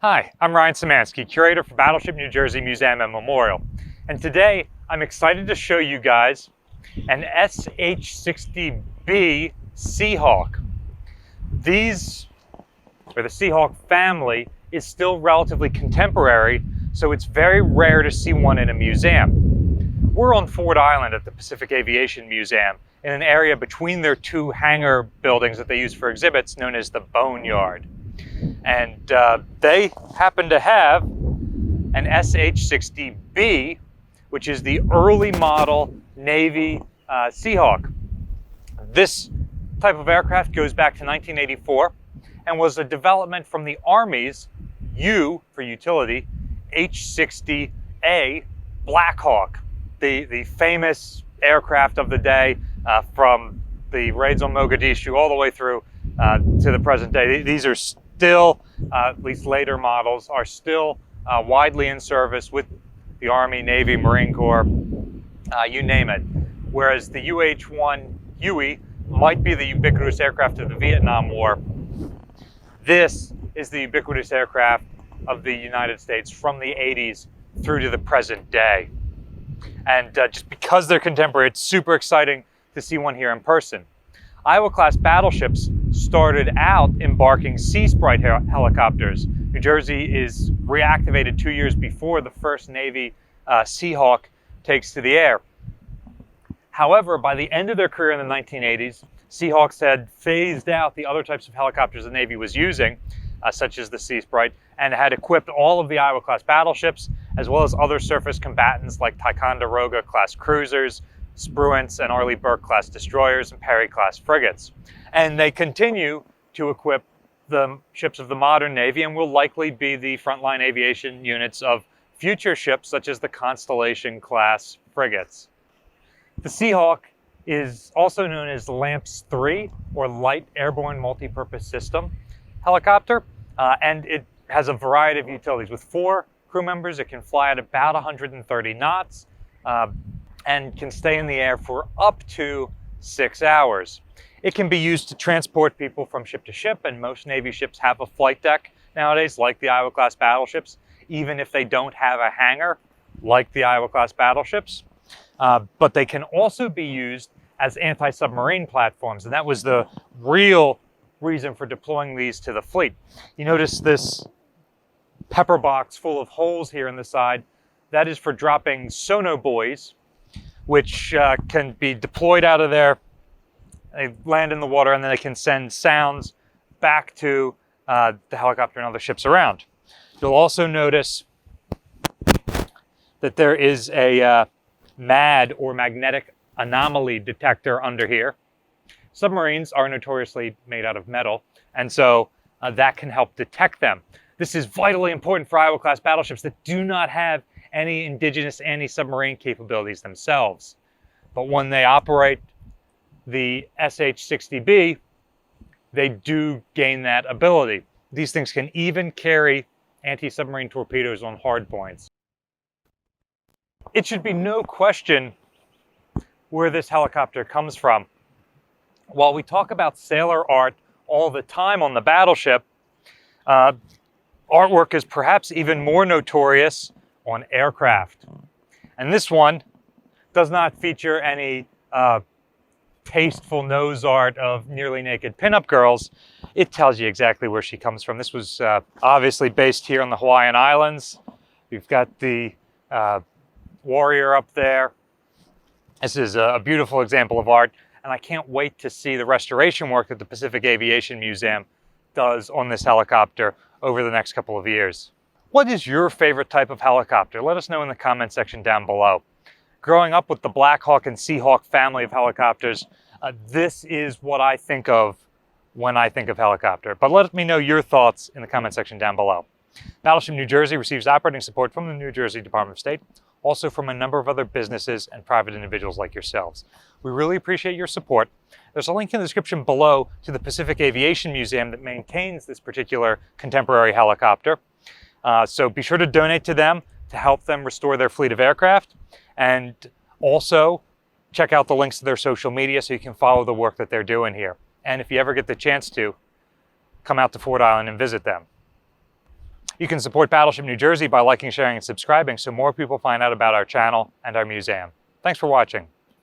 Hi, I'm Ryan Szymanski, curator for Battleship New Jersey Museum and Memorial. And today, I'm excited to show you guys an SH-60B Seahawk. The Seahawk family, is still relatively contemporary, so it's very rare to see one in a museum. We're on Ford Island at the Pacific Aviation Museum in an area between their two hangar buildings that they use for exhibits known as the Boneyard. And they happen to have an SH-60B, which is the early model Navy Seahawk. This type of aircraft goes back to 1984 and was a development from the Army's U for utility H-60A Black Hawk, the famous aircraft of the day from the raids on Mogadishu all the way through to the present day. These are still, at least later models, are still widely in service with the Army, Navy, Marine Corps, you name it. Whereas the UH-1 Huey might be the ubiquitous aircraft of the Vietnam War, this is the ubiquitous aircraft of the United States from the 80s through to the present day. And just because they're contemporary, it's super exciting to see one here in person. Iowa-class battleships started out embarking Sea Sprite helicopters. New Jersey is reactivated 2 years before the first Navy Seahawk takes to the air. However, by the end of their career in the 1980s, Seahawks had phased out the other types of helicopters the Navy was using, such as the Sea Sprite, and had equipped all of the Iowa-class battleships, as well as other surface combatants like Ticonderoga-class cruisers, Spruance and Arleigh Burke-class destroyers, and Perry-class frigates. And they continue to equip the ships of the modern Navy and will likely be the frontline aviation units of future ships such as the Constellation-class frigates. The Seahawk is also known as LAMPS 3, or Light Airborne Multipurpose System helicopter, and it has a variety of utilities. With 4 crew members, it can fly at about 130 knots and can stay in the air for up to 6 hours. It can be used to transport people from ship to ship, and most Navy ships have a flight deck nowadays, like the Iowa-class battleships, even if they don't have a hangar, like the Iowa-class battleships. But they can also be used as anti-submarine platforms, and that was the real reason for deploying these to the fleet. You notice this pepper box full of holes here in the side. That is for dropping sonobuoys, which can be deployed out of there. They land in the water, and then they can send sounds back to the helicopter and other ships around. You'll also notice that there is a MAD, or magnetic anomaly detector, under here. Submarines are notoriously made out of metal, and so that can help detect them. This is vitally important for Iowa-class battleships that do not have any indigenous anti-submarine capabilities themselves. But when they operate the SH-60B, they do gain that ability. These things can even carry anti-submarine torpedoes on hard points. It should be no question where this helicopter comes from. While we talk about sailor art all the time on the battleship, artwork is perhaps even more notorious on aircraft. And this one does not feature any tasteful nose art of nearly naked pinup girls. It tells you exactly where she comes from. This was obviously based here on the Hawaiian Islands. We've got the Warrior up there. This is a beautiful example of art, and I can't wait to see the restoration work that the Pacific Aviation Museum does on this helicopter over the next couple of years. What is your favorite type of helicopter? Let us know in the comment section down below. Growing up with the Black Hawk and Seahawk family of helicopters, this is what I think of when I think of helicopter. But let me know your thoughts in the comment section down below. Battleship New Jersey receives operating support from the New Jersey Department of State, also from a number of other businesses and private individuals like yourselves. We really appreciate your support. There's a link in the description below to the Pacific Aviation Museum that maintains this particular contemporary helicopter. So be sure to donate to them to help them restore their fleet of aircraft. And also check out the links to their social media so you can follow the work that they're doing here. And if you ever get the chance to, come out to Ford Island and visit them. You can support Battleship New Jersey by liking, sharing, and subscribing so more people find out about our channel and our museum. Thanks for watching.